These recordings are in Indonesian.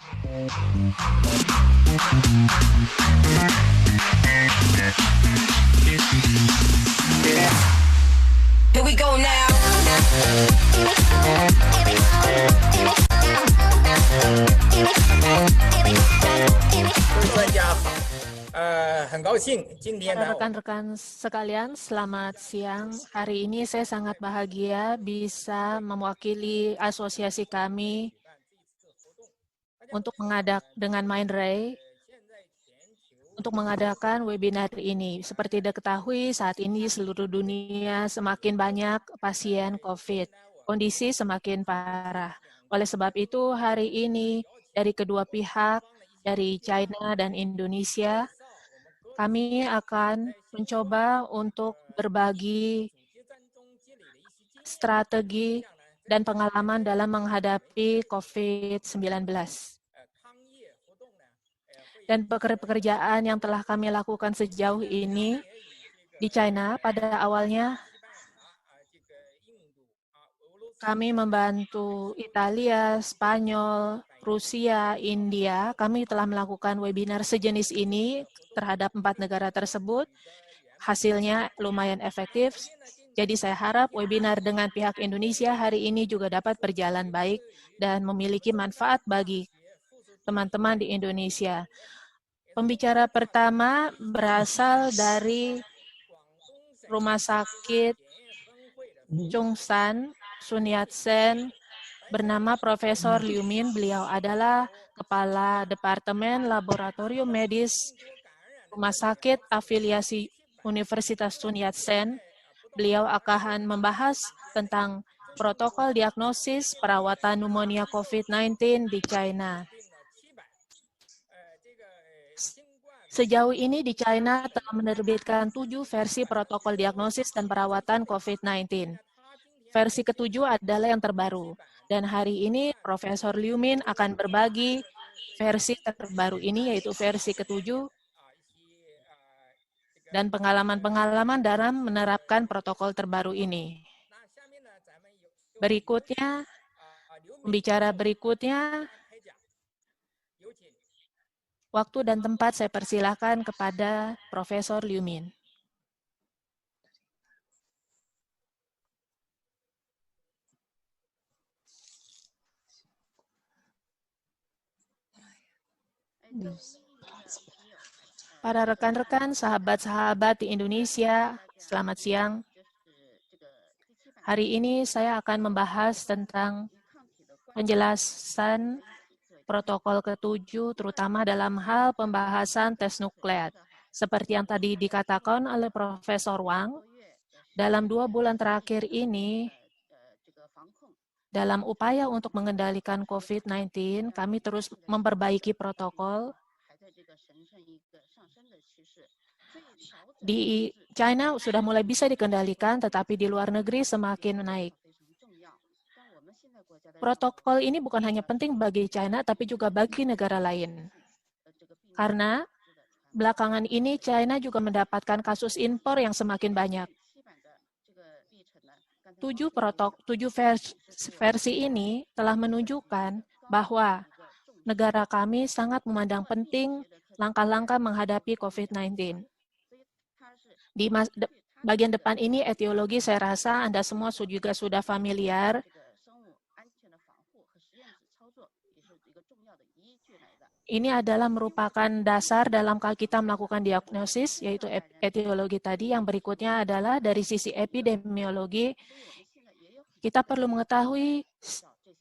Here we go now. Para rekan-rekan sekalian, selamat siang. Hari ini saya sangat bahagia bisa mewakili asosiasi kami untuk dengan Mindray untuk mengadakan webinar ini. Seperti diketahui, saat ini seluruh dunia semakin banyak pasien COVID. Kondisi semakin parah. Oleh sebab itu, hari ini dari kedua pihak, dari China dan Indonesia, kami akan mencoba untuk berbagi strategi dan pengalaman dalam menghadapi COVID-19. Dan pekerjaan yang telah kami lakukan sejauh ini di China, pada awalnya kami membantu Italia, Spanyol, Rusia, India. Kami telah melakukan webinar sejenis ini terhadap 4 negara tersebut. Hasilnya lumayan efektif. Jadi saya harap webinar dengan pihak Indonesia hari ini juga dapat berjalan baik dan memiliki manfaat bagi teman-teman di Indonesia. Pembicara pertama berasal dari Rumah Sakit Chung-San, Sun Yat-sen, bernama Profesor Liu Min. Beliau adalah Kepala Departemen Laboratorium Medis Rumah Sakit Afiliasi Universitas Sun Yat-sen. Beliau akan membahas tentang protokol diagnosis perawatan pneumonia COVID-19 di China. Sejauh ini di China telah menerbitkan 7 versi protokol diagnosis dan perawatan COVID-19. Versi ketujuh adalah yang terbaru. Dan hari ini Profesor Liu Min akan berbagi versi terbaru ini, yaitu versi ketujuh, dan pengalaman-pengalaman dalam menerapkan protokol terbaru ini. Berikutnya, pembicara berikutnya, waktu dan tempat saya persilakan kepada Profesor Liu Min. Para rekan-rekan, sahabat-sahabat di Indonesia, selamat siang. Hari ini saya akan membahas tentang penjelasan protokol ke-7, terutama dalam hal pembahasan tes nukleat. Seperti yang tadi dikatakan oleh Profesor Wang, dalam 2 bulan terakhir ini, dalam upaya untuk mengendalikan COVID-19, kami terus memperbaiki protokol. Di China sudah mulai bisa dikendalikan, tetapi di luar negeri semakin naik. Protokol ini bukan hanya penting bagi China, tapi juga bagi negara lain. Karena belakangan ini China juga mendapatkan kasus impor yang semakin banyak. 7 versi ini telah menunjukkan bahwa negara kami sangat memandang penting langkah-langkah menghadapi COVID-19. Di bagian depan ini etiologi, saya rasa Anda semua juga sudah familiar. Ini adalah merupakan dasar dalam kita melakukan diagnosis, yaitu etiologi tadi. Yang berikutnya adalah dari sisi epidemiologi, kita perlu mengetahui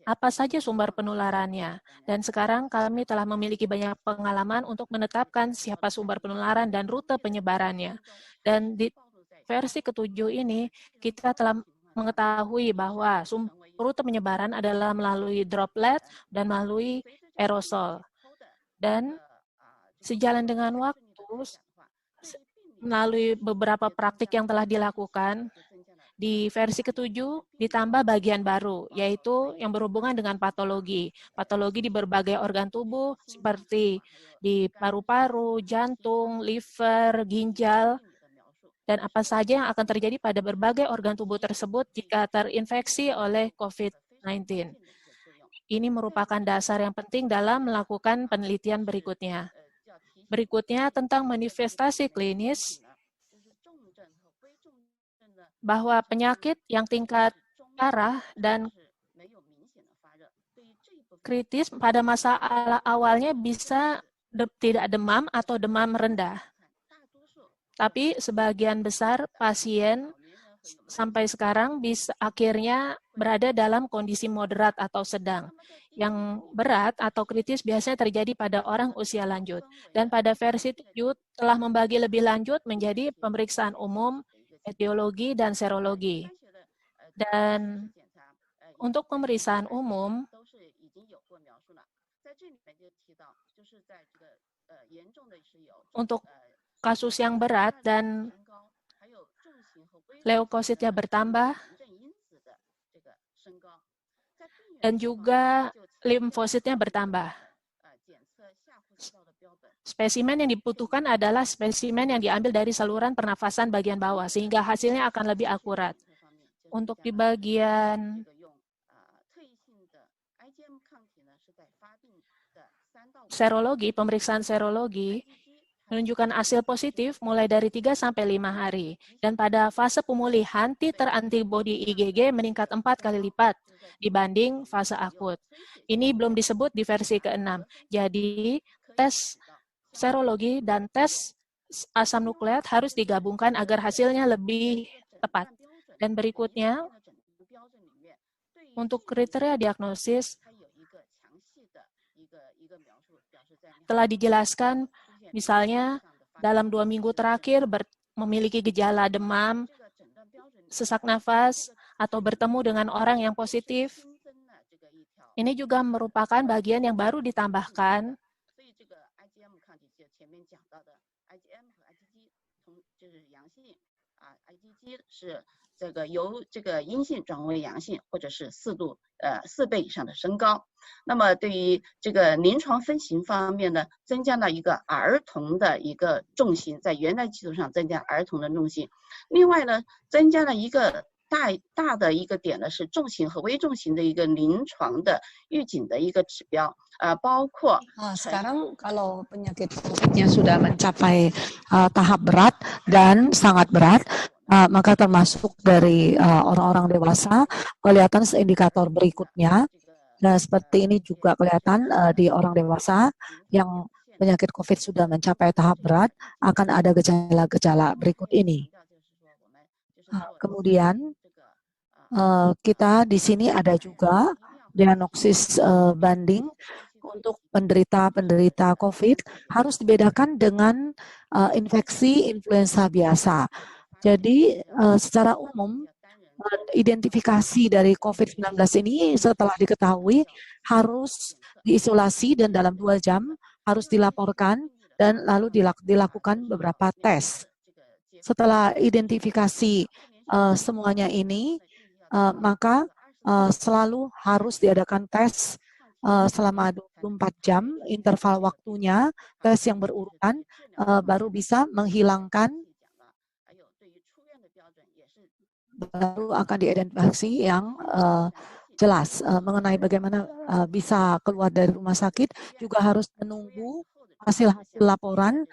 apa saja sumber penularannya. Dan sekarang kami telah memiliki banyak pengalaman untuk menetapkan siapa sumber penularan dan rute penyebarannya. Dan di versi ke-7 ini, kita telah mengetahui bahwa rute penyebaran adalah melalui droplet dan melalui aerosol. Dan sejalan dengan waktu, melalui beberapa praktik yang telah dilakukan, di versi ke-7 ditambah bagian baru, yaitu yang berhubungan dengan patologi. Patologi di berbagai organ tubuh seperti di paru-paru, jantung, liver, ginjal, dan apa saja yang akan terjadi pada berbagai organ tubuh tersebut jika terinfeksi oleh COVID-19. Ini merupakan dasar yang penting dalam melakukan penelitian berikutnya. Berikutnya tentang manifestasi klinis, bahwa penyakit yang tingkat parah dan kritis pada masa awalnya bisa tidak demam atau demam rendah. Tapi sebagian besar pasien sampai sekarang bisa akhirnya berada dalam kondisi moderat atau sedang. Yang berat atau kritis biasanya terjadi pada orang usia lanjut. Dan pada versi 7 telah membagi lebih lanjut menjadi pemeriksaan umum, etiologi, dan serologi. Dan untuk pemeriksaan umum, untuk kasus yang berat dan leukositnya bertambah, dan juga limfositnya bertambah. Spesimen yang dibutuhkan adalah spesimen yang diambil dari saluran pernafasan bagian bawah, sehingga hasilnya akan lebih akurat. Untuk di bagian serologi, pemeriksaan serologi, menunjukkan hasil positif mulai dari 3-5 hari. Dan pada fase pemulihan, titer antibodi IgG meningkat 4 kali lipat dibanding fase akut. Ini belum disebut di versi ke-6. Jadi, tes serologi dan tes asam nukleat harus digabungkan agar hasilnya lebih tepat. Dan berikutnya, untuk kriteria diagnosis, telah dijelaskan. Misalnya, dalam 2 minggu terakhir memiliki gejala demam, sesak nafas, atau bertemu dengan orang yang positif. Ini juga merupakan bagian yang baru ditambahkan. Sekarang kalau penyakit COVID-nya sudah mencapai tahap berat dan sangat berat, maka termasuk dari orang-orang dewasa, kelihatan indikator berikutnya. Nah, seperti ini juga kelihatan di orang dewasa yang penyakit COVID sudah mencapai tahap berat, akan ada gejala-gejala berikut ini. Kemudian, kita di sini ada juga diagnosis banding untuk penderita COVID harus dibedakan dengan infeksi influenza biasa. Jadi, secara umum, identifikasi dari COVID-19 ini setelah diketahui harus diisolasi dan dalam 2 jam harus dilaporkan dan lalu dilakukan beberapa tes. Setelah identifikasi semuanya ini, maka selalu harus diadakan tes selama 24 jam, interval waktunya, tes yang berurutan, baru bisa menghilangkan, baru akan diidentifikasi yang jelas mengenai bagaimana bisa keluar dari rumah sakit, juga harus menunggu hasil-hasil laporan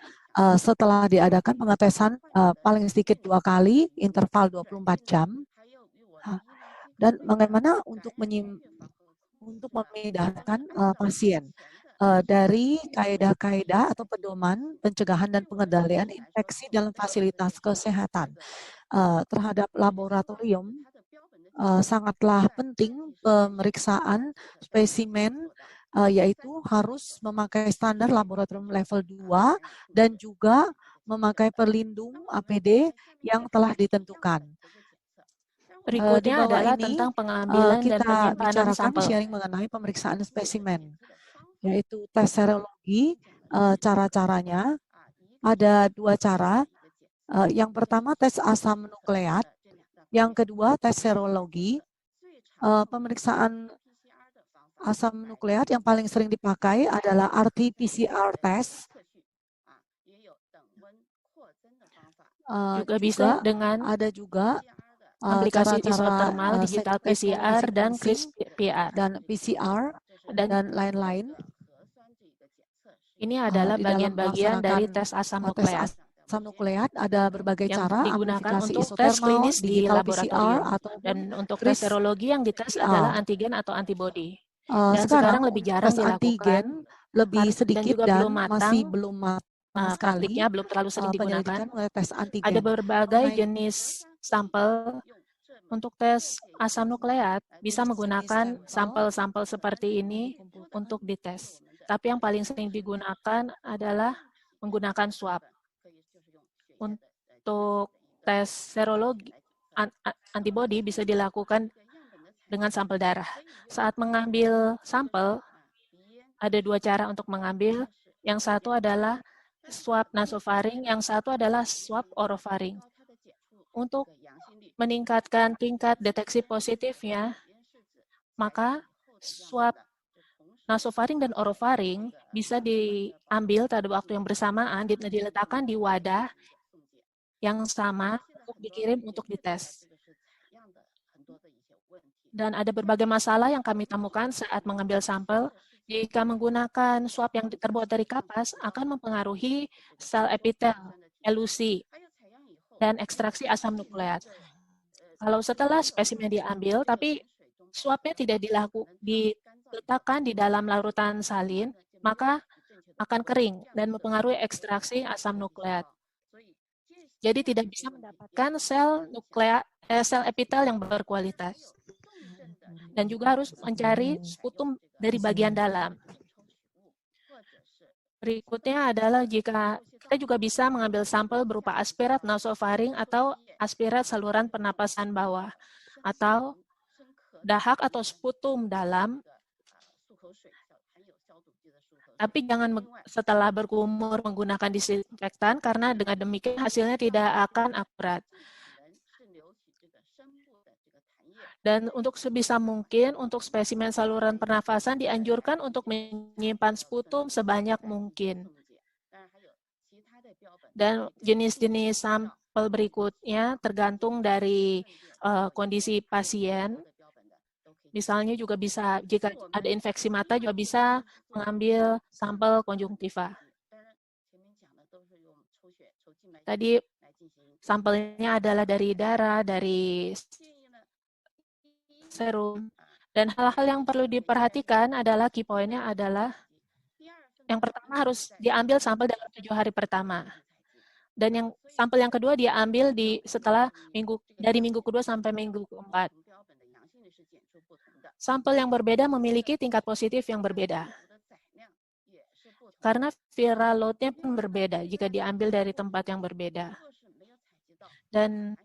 setelah diadakan pengetesan paling sedikit 2 kali, interval 24 jam. Dan bagaimana untuk memindahkan pasien dari kaedah-kaedah atau pedoman pencegahan dan pengendalian infeksi dalam fasilitas kesehatan terhadap laboratorium. Sangatlah penting pemeriksaan spesimen, yaitu harus memakai standar laboratorium level 2 dan juga memakai pelindung APD yang telah ditentukan. Berikutnya adalah tentang pengambilan dan penyimpanan sampel. Kita sharing mengenai pemeriksaan spesimen, yaitu tes serologi. Cara-caranya ada 2 cara. Yang pertama tes asam nukleat, yang kedua tes serologi. Pemeriksaan asam nukleat yang paling sering dipakai adalah RT-PCR test. Juga bisa dengan ada juga aplikasi isotermal, digital PCR, dan CRISPR. Dan PCR dan lain-lain. Ini adalah Di dalam bagian-bagian dari melaksanakan tes asam tes nukleat asam nukleat ada berbagai yang cara, digunakan amplifikasi untuk tes isotermal, klinis di digital PCR, laboratorium. ataupun Dan untuk tes serologi yang dites adalah antigen atau antibodi. Dan sekarang lebih jarang tes dilakukan antigen lebih dan sedikit juga dan belum masih matang, belum matang sekali praktiknya belum terlalu sering digunakan. penyelidikan mengenai tes antigen. Ada berbagai jenis sampel untuk tes asam nukleat, bisa menggunakan sampel-sampel seperti ini untuk dites. Tapi yang paling sering digunakan adalah menggunakan swab. Untuk tes serologi, antibodi bisa dilakukan dengan sampel darah. Saat mengambil sampel, ada dua cara untuk mengambil. Yang satu adalah swab nasofaring, yang satu adalah swab orofaring. Untuk meningkatkan tingkat deteksi positifnya, maka swab nasofaring dan orofaring bisa diambil pada waktu yang bersamaan, diletakkan di wadah yang sama untuk dikirim untuk dites. Dan ada berbagai masalah yang kami temukan saat mengambil sampel. Jika menggunakan swab yang terbuat dari kapas, akan mempengaruhi sel epitel, elusi, dan ekstraksi asam nukleat. Kalau setelah spesimen diambil, tapi swabnya tidak diletakkan di dalam larutan salin, maka akan kering dan mempengaruhi ekstraksi asam nukleat. Jadi tidak bisa mendapatkan sel epitel yang berkualitas. Dan juga harus mencari sputum dari bagian dalam. Berikutnya adalah jika kita juga bisa mengambil sampel berupa aspirat nasofaring atau aspirat saluran pernapasan bawah, atau dahak atau sputum dalam, tapi jangan setelah berkumur menggunakan disinfektan, karena dengan demikian hasilnya tidak akan akurat. Dan untuk sebisa mungkin, untuk spesimen saluran pernafasan dianjurkan untuk menyimpan sputum sebanyak mungkin. Dan jenis-jenis sampel berikutnya tergantung dari kondisi pasien. Misalnya juga bisa, jika ada infeksi mata, juga bisa mengambil sampel konjungtiva. Tadi sampelnya adalah dari darah, dari serum. Dan hal-hal yang perlu diperhatikan adalah key point-nya adalah yang pertama harus diambil sampel dalam 7 hari pertama. Dan yang sampel yang kedua diambil dari minggu kedua sampai minggu keempat. Sampel yang berbeda memiliki tingkat positif yang berbeda. Karena viral load-nya pun berbeda jika diambil dari tempat yang berbeda. Dan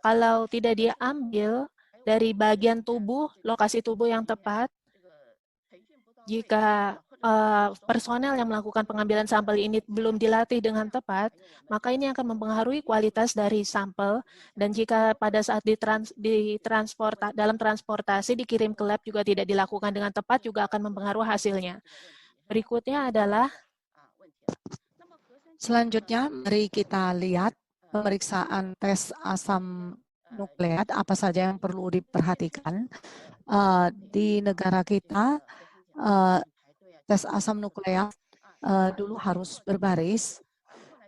kalau tidak diambil dari bagian tubuh, lokasi tubuh yang tepat, jika personel yang melakukan pengambilan sampel ini belum dilatih dengan tepat, maka ini akan mempengaruhi kualitas dari sampel. Dan jika pada saat dalam transportasi dikirim ke lab juga tidak dilakukan dengan tepat, juga akan mempengaruhi hasilnya. Berikutnya adalah, selanjutnya mari kita lihat pemeriksaan tes asam nukleat, apa saja yang perlu diperhatikan. Di negara kita, tes asam nukleat dulu harus berbaris.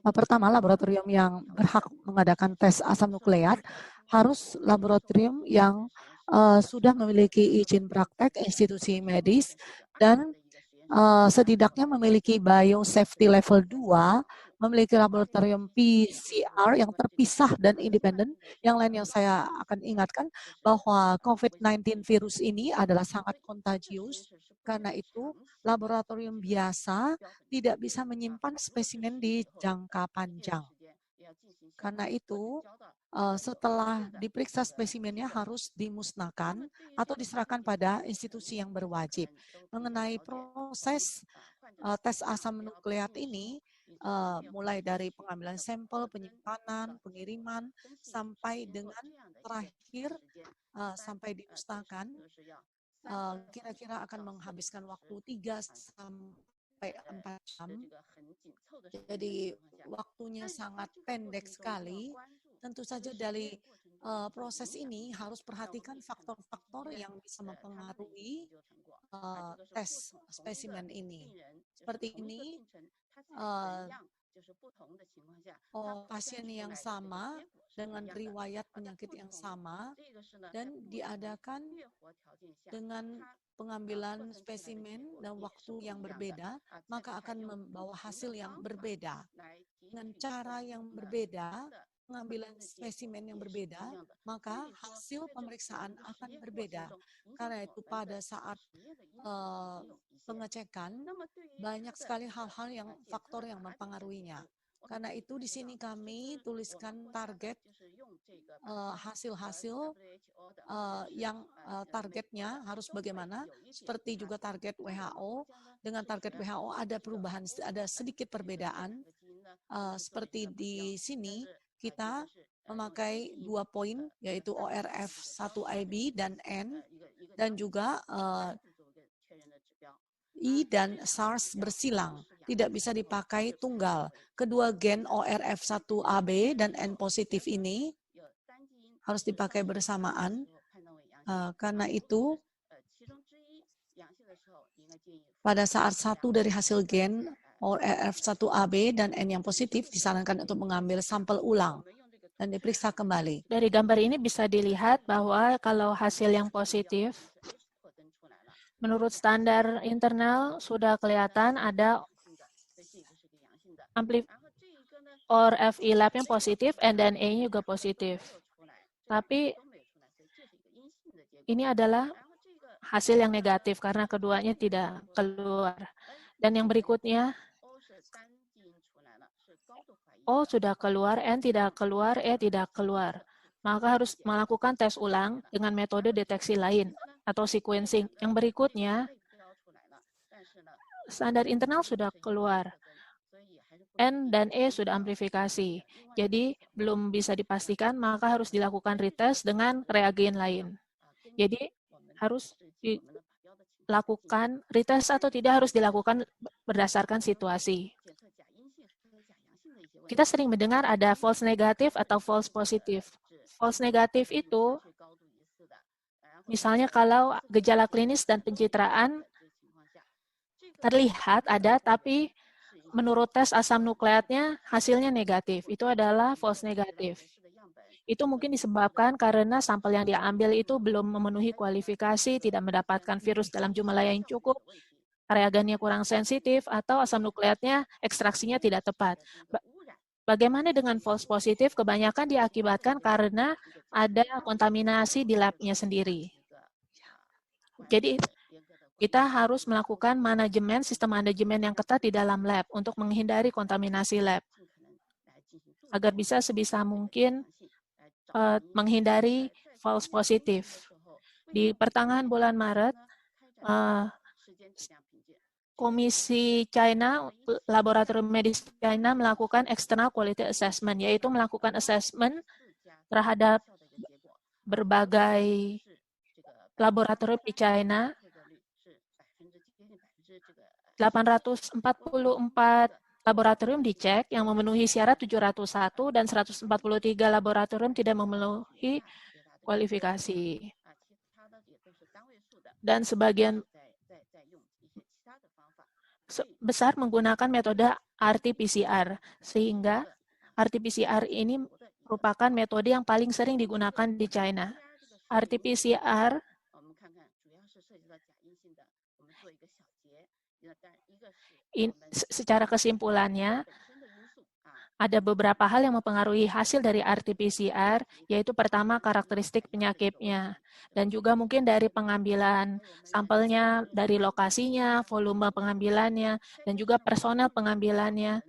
Pertama, laboratorium yang berhak mengadakan tes asam nukleat harus laboratorium yang sudah memiliki izin praktek institusi medis dan setidaknya memiliki biosafety level 2, memiliki laboratorium PCR yang terpisah dan independen. Yang lain yang saya akan ingatkan bahwa COVID-19 virus ini adalah sangat kontagius, karena itu laboratorium biasa tidak bisa menyimpan spesimen di jangka panjang. Karena itu, setelah diperiksa spesimennya harus dimusnahkan atau diserahkan pada institusi yang berwajib. Mengenai proses tes asam nukleat ini, mulai dari pengambilan sampel, penyimpanan, pengiriman, sampai dengan terakhir sampai dimusnahkan, kira-kira akan menghabiskan waktu 3 sampai 4 jam. Jadi waktunya sangat pendek sekali. Tentu saja dari proses ini harus perhatikan faktor-faktor yang bisa mempengaruhi tes spesimen ini. Seperti ini, pasien yang sama dengan riwayat penyakit yang sama dan diadakan dengan pengambilan spesimen dan waktu yang berbeda, maka akan membawa hasil yang berbeda. Dengan cara yang berbeda, pengambilan spesimen yang berbeda, maka hasil pemeriksaan akan berbeda. Karena itu pada saat pengecekan, banyak sekali hal-hal yang faktor yang mempengaruhinya. Karena itu di sini kami tuliskan target hasil-hasil yang targetnya harus bagaimana, seperti juga target WHO. Dengan target WHO ada perubahan, ada sedikit perbedaan. Seperti di sini kita memakai 2 poin, yaitu ORF 1IB dan N, dan juga I dan SARS bersilang, tidak bisa dipakai tunggal. Kedua gen ORF1AB dan N positif ini harus dipakai bersamaan. Karena itu, pada saat satu dari hasil gen ORF1AB dan N yang positif disarankan untuk mengambil sampel ulang dan diperiksa kembali. Dari gambar ini bisa dilihat bahwa kalau hasil yang positif, menurut standar internal sudah kelihatan ada ORFI lab-nya positif, and then E-nya juga positif. Tapi ini adalah hasil yang negatif karena keduanya tidak keluar. Dan yang berikutnya, O sudah keluar, N tidak keluar, E tidak keluar. Maka harus melakukan tes ulang dengan metode deteksi lain atau sequencing. Yang berikutnya, standar internal sudah keluar. N dan E sudah amplifikasi. Jadi belum bisa dipastikan, maka harus dilakukan retest dengan reagen lain. Jadi harus dilakukan retest atau tidak harus dilakukan berdasarkan situasi. Kita sering mendengar ada false negatif atau false positif. False negatif itu, misalnya kalau gejala klinis dan pencitraan terlihat ada, tapi menurut tes asam nukleatnya hasilnya negatif. Itu adalah false negatif. Itu mungkin disebabkan karena sampel yang diambil itu belum memenuhi kualifikasi, tidak mendapatkan virus dalam jumlah yang cukup, reagennya kurang sensitif, atau asam nukleatnya ekstraksinya tidak tepat. Bagaimana dengan false positif? Kebanyakan diakibatkan karena ada kontaminasi di lab-nya sendiri. Jadi, kita harus melakukan sistem manajemen yang ketat di dalam lab untuk menghindari kontaminasi lab. Agar bisa sebisa mungkin menghindari false positif. Di pertengahan bulan Maret, Komisi China, Laboratorium Medis China melakukan external quality assessment, yaitu melakukan assessment terhadap berbagai laboratorium di China. 844 laboratorium dicek yang memenuhi syarat 701 dan 143 laboratorium tidak memenuhi kualifikasi. Dan sebagian besar menggunakan metode RT-PCR, sehingga RT-PCR ini merupakan metode yang paling sering digunakan di China. RT-PCR secara kesimpulannya, ada beberapa hal yang mempengaruhi hasil dari RT-PCR, yaitu pertama karakteristik penyakitnya, dan juga mungkin dari pengambilan sampelnya, dari lokasinya, volume pengambilannya, dan juga personel pengambilannya,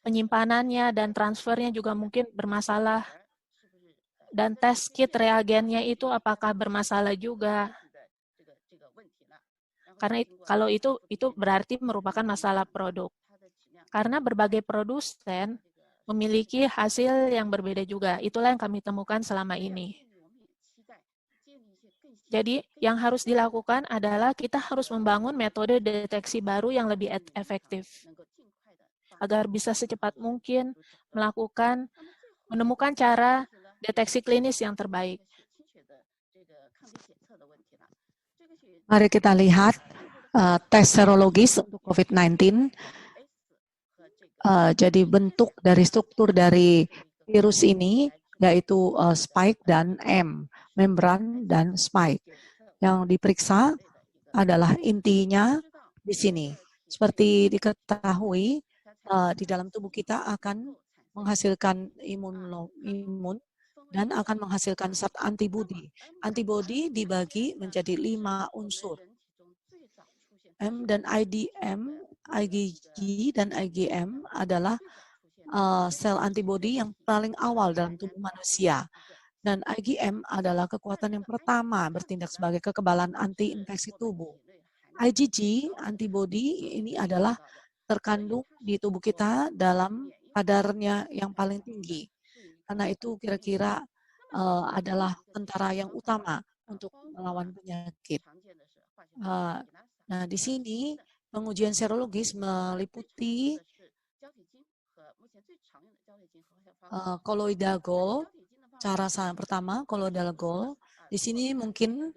penyimpanannya, dan transfernya juga mungkin bermasalah, dan tes kit reagennya itu apakah bermasalah juga. Karena kalau itu berarti merupakan masalah produk. Karena berbagai produsen memiliki hasil yang berbeda juga. Itulah yang kami temukan selama ini. Jadi, yang harus dilakukan adalah kita harus membangun metode deteksi baru yang lebih efektif. Agar bisa secepat mungkin menemukan cara deteksi klinis yang terbaik. Mari kita lihat tes serologis untuk COVID-19. Jadi bentuk dari struktur dari virus ini yaitu spike dan membran dan spike. Yang diperiksa adalah intinya di sini. Seperti diketahui, di dalam tubuh kita akan menghasilkan imun dan akan menghasilkan zat antibodi. Antibodi dibagi menjadi 5 unsur. M dan IgG dan IgM adalah sel antibodi yang paling awal dalam tubuh manusia. Dan IgM adalah kekuatan yang pertama bertindak sebagai kekebalan anti-infeksi tubuh. IgG, antibodi ini adalah terkandung di tubuh kita dalam kadarnya yang paling tinggi. Karena itu kira-kira adalah tentara yang utama untuk melawan penyakit. Nah, di sini pengujian serologis meliputi colloidal gold. Cara pertama, colloidal gold. Di sini mungkin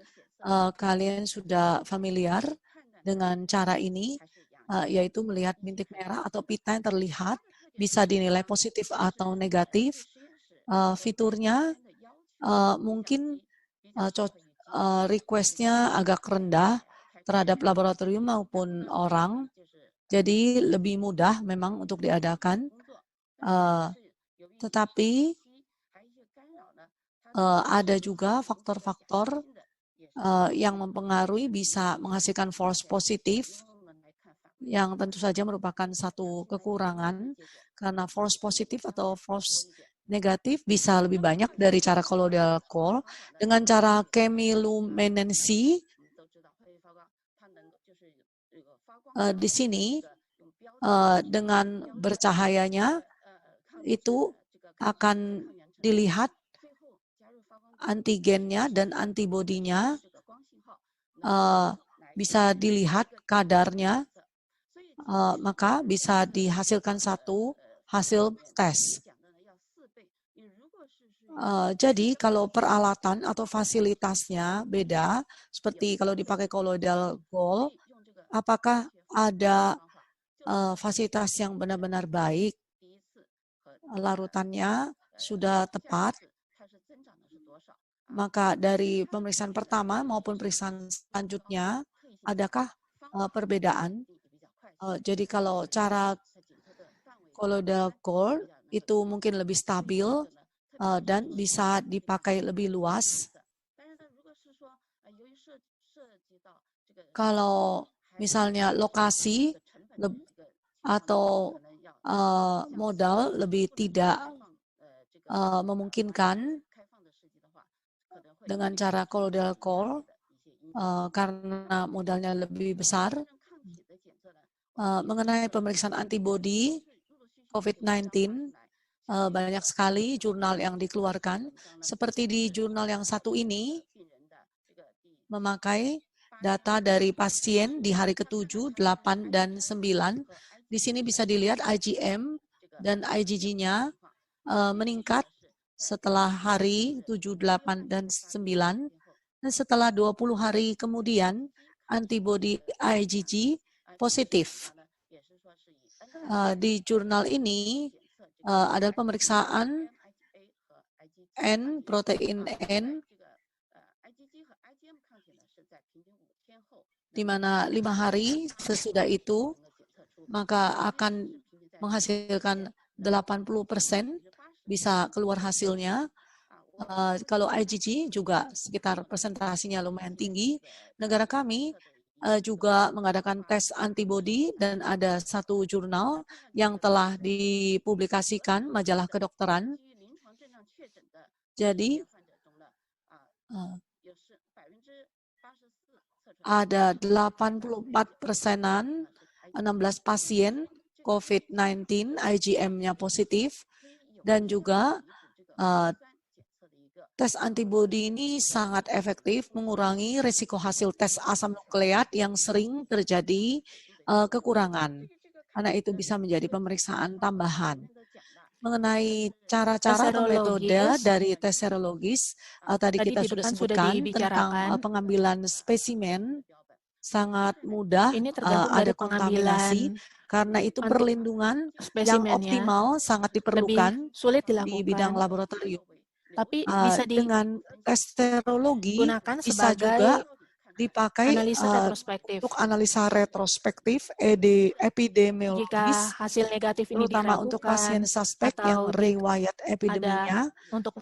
kalian sudah familiar dengan cara ini, yaitu melihat bintik merah atau pita yang terlihat, bisa dinilai positif atau negatif. Fiturnya mungkin request-nya agak rendah terhadap laboratorium maupun orang, jadi lebih mudah memang untuk diadakan. Tetapi ada juga faktor-faktor yang mempengaruhi bisa menghasilkan false positif, yang tentu saja merupakan satu kekurangan, karena false positif atau false negatif bisa lebih banyak dari cara colloidal gold. Dengan cara chemiluminescensi, di sini dengan bercahayanya itu akan dilihat antigennya dan antibodinya, bisa dilihat kadarnya, maka bisa dihasilkan satu hasil tes. Jadi kalau peralatan atau fasilitasnya beda, seperti kalau dipakai colloidal gold, apakah ada fasilitas yang benar-benar baik, larutannya sudah tepat, maka dari pemeriksaan pertama maupun pemeriksaan selanjutnya, adakah perbedaan? Jadi kalau cara colloidal gold itu mungkin lebih stabil dan bisa dipakai lebih luas. Kalau misalnya lokasi atau modal lebih tidak memungkinkan dengan cara colloidal gold karena modalnya lebih besar. Mengenai pemeriksaan antibodi COVID-19, banyak sekali jurnal yang dikeluarkan. Seperti di jurnal yang satu ini, memakai data dari pasien di hari ke-7, 8, dan 9. Di sini bisa dilihat IgM dan IgG-nya meningkat setelah hari 7, 8, dan 9. Dan setelah 20 hari kemudian, antibodi IgG positif. Di jurnal ini adalah pemeriksaan protein N, di mana 5 hari sesudah itu, maka akan menghasilkan 80% bisa keluar hasilnya. Kalau IgG juga sekitar presentasinya lumayan tinggi. Negara kami juga mengadakan tes antibodi dan ada satu jurnal yang telah dipublikasikan majalah kedokteran. Jadi ada 84%-an 16 pasien COVID-19 IgM-nya positif, dan juga tes antibodi ini sangat efektif mengurangi risiko hasil tes asam nukleat yang sering terjadi kekurangan. Karena itu bisa menjadi pemeriksaan tambahan. Mengenai cara-cara atau metode dari tes serologis, tadi kita sudah sebutkan tentang pengambilan spesimen sangat mudah Ini tergantung ada dari kontaminasi, pengambilan karena itu anti perlindungan yang spesimennya optimal sangat lebih diperlukan sulit di bidang dilakukan, laboratorium. tapi bisa Dengan tes serologi digunakan bisa juga sebagai dipakai analisa retrospektif. untuk analisa retrospektif Jika epidemiologis, hasil negatif ini terutama untuk pasien diragukan suspek yang atau riwayat ada epideminya untuk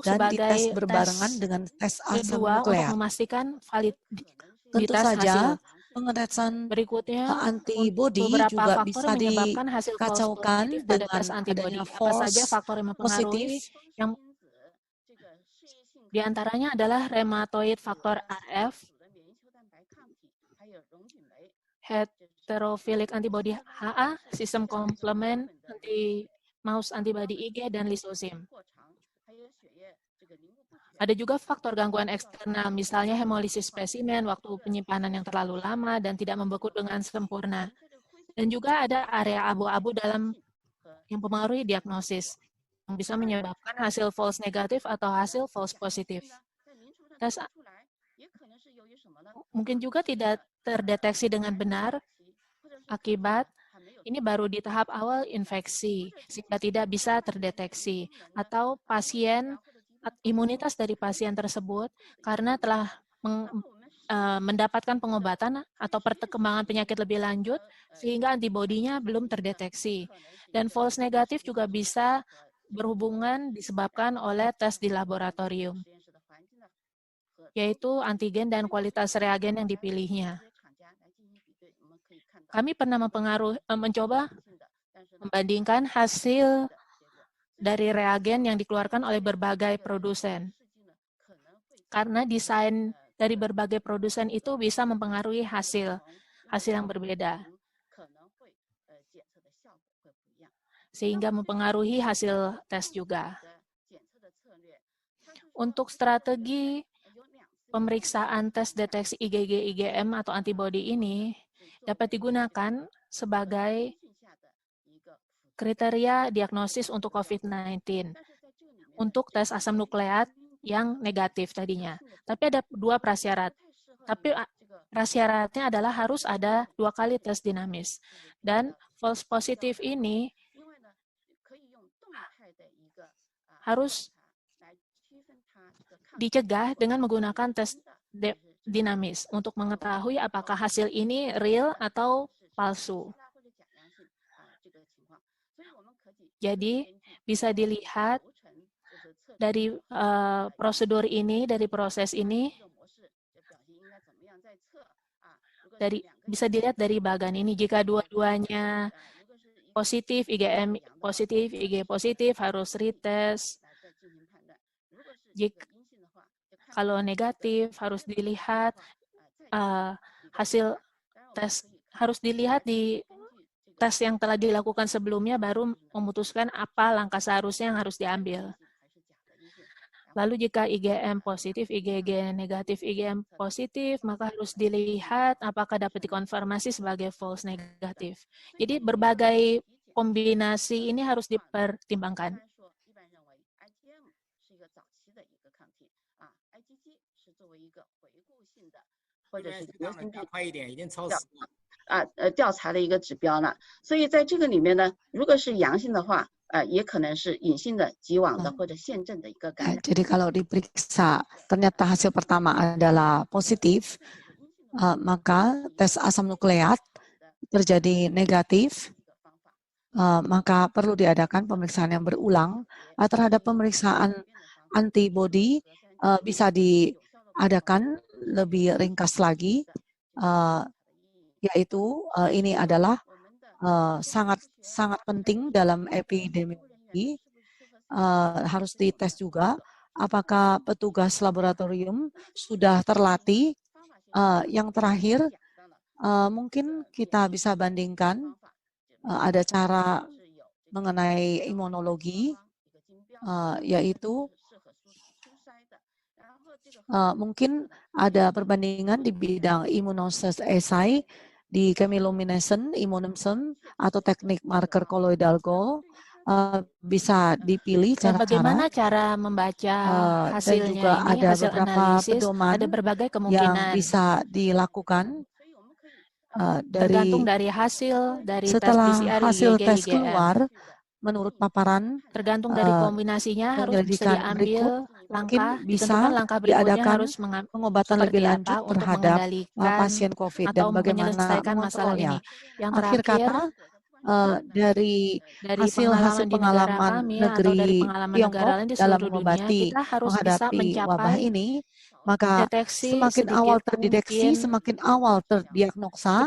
dan dites sebagai berbarengan tes dengan tes asam kedua untuk nukleat. memastikan Tentu validitas hasil. saja pengetesan Berikutnya, antibody beberapa juga faktor bisa yang menyebabkan hasil false positif dikacaukan pada tes dengan antibody. adanya Apa saja false faktor yang mempengaruhi? positif. Yang diantaranya adalah rheumatoid faktor RF, heterophilic antibody HA, sistem komplement, mouse antibody IG, dan lisosim. Ada juga faktor gangguan eksternal, misalnya hemolisis spesimen, waktu penyimpanan yang terlalu lama, dan tidak membeku dengan sempurna. Dan juga ada area abu-abu dalam yang mempengaruhi diagnosis, yang bisa menyebabkan hasil false negatif atau hasil false positif. Tes mungkin juga tidak terdeteksi dengan benar akibat ini baru di tahap awal infeksi, sehingga tidak bisa terdeteksi. Atau imunitas dari pasien tersebut karena telah mendapatkan pengobatan atau perkembangan penyakit lebih lanjut, sehingga antibodinya belum terdeteksi. Dan false negatif juga bisa berhubungan disebabkan oleh tes di laboratorium, yaitu antigen dan kualitas reagen yang dipilihnya. Kami pernah mencoba membandingkan hasil dari reagen yang dikeluarkan oleh berbagai produsen. Karena desain dari berbagai produsen itu bisa mempengaruhi hasil yang berbeda. Sehingga mempengaruhi hasil tes juga. Untuk strategi pemeriksaan tes deteksi IgG, IgM atau antibodi ini dapat digunakan sebagai kriteria diagnosis untuk COVID-19 untuk tes asam nukleat yang negatif tadinya. Tapi ada dua prasyarat. Tapi prasyaratnya adalah harus ada 2 kali tes dinamis. Dan false positif ini harus dicegah dengan menggunakan tes dinamis untuk mengetahui apakah hasil ini real atau palsu. Jadi bisa dilihat dari prosedur ini, dari proses ini, bisa dilihat dari bagan ini. Jika dua-duanya positif, IgM positif, IG positif, harus retest. Kalau negatif, harus dilihat hasil tes, harus dilihat di tes yang telah dilakukan sebelumnya, baru memutuskan apa langkah seharusnya yang harus diambil. Lalu jika IgM positif, IgG negatif, IgM positif, maka harus dilihat apakah dapat dikonfirmasi sebagai false negatif. Jadi berbagai kombinasi ini harus dipertimbangkan. Jadi kalau diperiksa ternyata hasil pertama adalah positif, maka tes asam nukleat terjadi negatif, maka perlu diadakan pemeriksaan yang berulang terhadap pemeriksaan antibodi. Bisa diadakan lebih ringkas lagi, yaitu ini adalah sangat penting dalam epidemiologi. Harus dites juga apakah petugas laboratorium sudah terlatih. Yang terakhir, mungkin kita bisa bandingkan ada cara mengenai imunologi, yaitu mungkin ada perbandingan di bidang immunoassay di chemiluminescent, immunosom, atau teknik marker colloidal Gauss, bisa dipilih Dan cara-cara bagaimana cara membaca dan hasilnya juga ini, ada hasil beberapa analisis, pedoman ada berbagai yang kemungkinan. bisa dilakukan Tergantung dari dari hasil, dari tes setelah PCR, hasil IgG, tes IgM. keluar menurut paparan Tergantung dari kombinasinya harus bisa penyelidikan berikut, diambil mungkin langkah, bisa ditentukan langkah berikutnya diadakan harus pengobatan lebih seperti lanjut apa untuk terhadap mengendalikan pasien COVID dan atau bagaimana menyelesaikan masalah mengontrolnya. ini. Yang Akhir terakhir, kata, dari dari hasil-hasil pengalaman di negara pengalaman kami atau dari negeri pengalaman negara Tiongkok lain di dalam seluruh dunia, mengobati, kita harus bisa menghadapi wabah mencapai ini, maka deteksi semakin awal sedikit terdeteksi, mungkin, semakin awal terdiagnosa,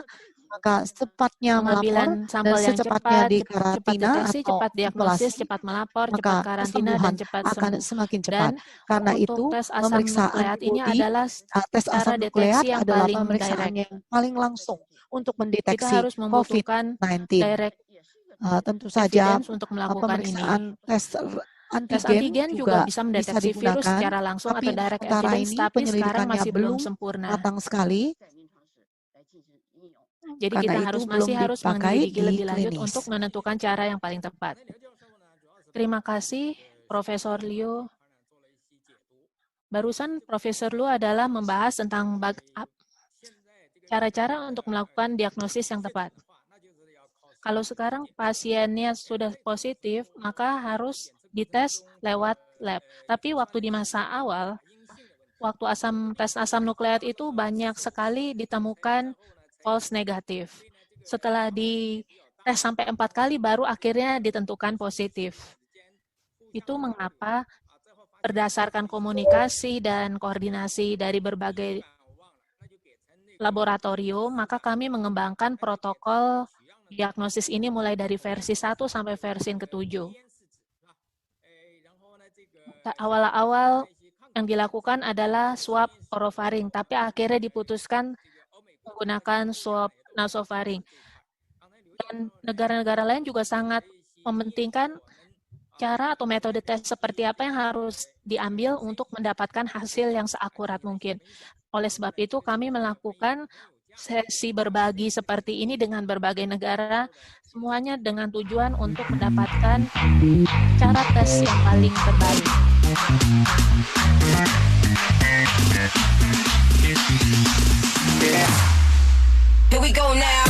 maka secepatnya melapor pengambilan dan sampel yang secepatnya cepat, cepat dikarantina deteksi, atau cepat diagnosis, isolasi, cepat melapor, cepat maka karantina, dan kesembuhan cepat akan sembuh. semakin cepat. Dan Karena untuk itu, tes asam memeriksa nukleat ini antibodi, adalah tes cara asam nukleat deteksi yang adalah paling pemeriksaan direct. yang paling langsung untuk Kita mendeteksi harus membutuhkan COVID-19. direct Tentu saja evidence untuk melakukan ini. pemeriksaan tes Tes antigen antigen juga bisa bisa mendeteksi virus digunakan, secara langsung tapi atau direct sementara evidence, ini tapi sekarang penyelidikannya masih belum belum sempurna. matang sekali, Jadi karena kita itu belum masih harus dipakai menyelidiki di lebih lanjut klinis. untuk menentukan cara yang paling tepat. Terima kasih, Profesor Liu. Barusan Profesor Liu adalah membahas tentang cara-cara untuk melakukan diagnosis yang tepat. Kalau sekarang pasiennya sudah positif, maka harus dites lewat lab. Tapi waktu di masa awal, waktu tes asam nukleat itu banyak sekali ditemukan false negatif. Setelah dites sampai 4 kali, baru akhirnya ditentukan positif. Itu mengapa berdasarkan komunikasi dan koordinasi dari berbagai laboratorium, maka kami mengembangkan protokol diagnosis ini mulai dari versi 1 sampai versi ke-7. Awal-awal yang dilakukan adalah swab orofaring, tapi akhirnya diputuskan menggunakan swab nasofaring. Dan negara-negara lain juga sangat mementingkan cara atau metode tes seperti apa yang harus diambil untuk mendapatkan hasil yang seakurat mungkin. Oleh sebab itu, kami melakukan sesi berbagi seperti ini dengan berbagai negara, semuanya dengan tujuan untuk mendapatkan cara tes yang paling terbaik. Here we go now.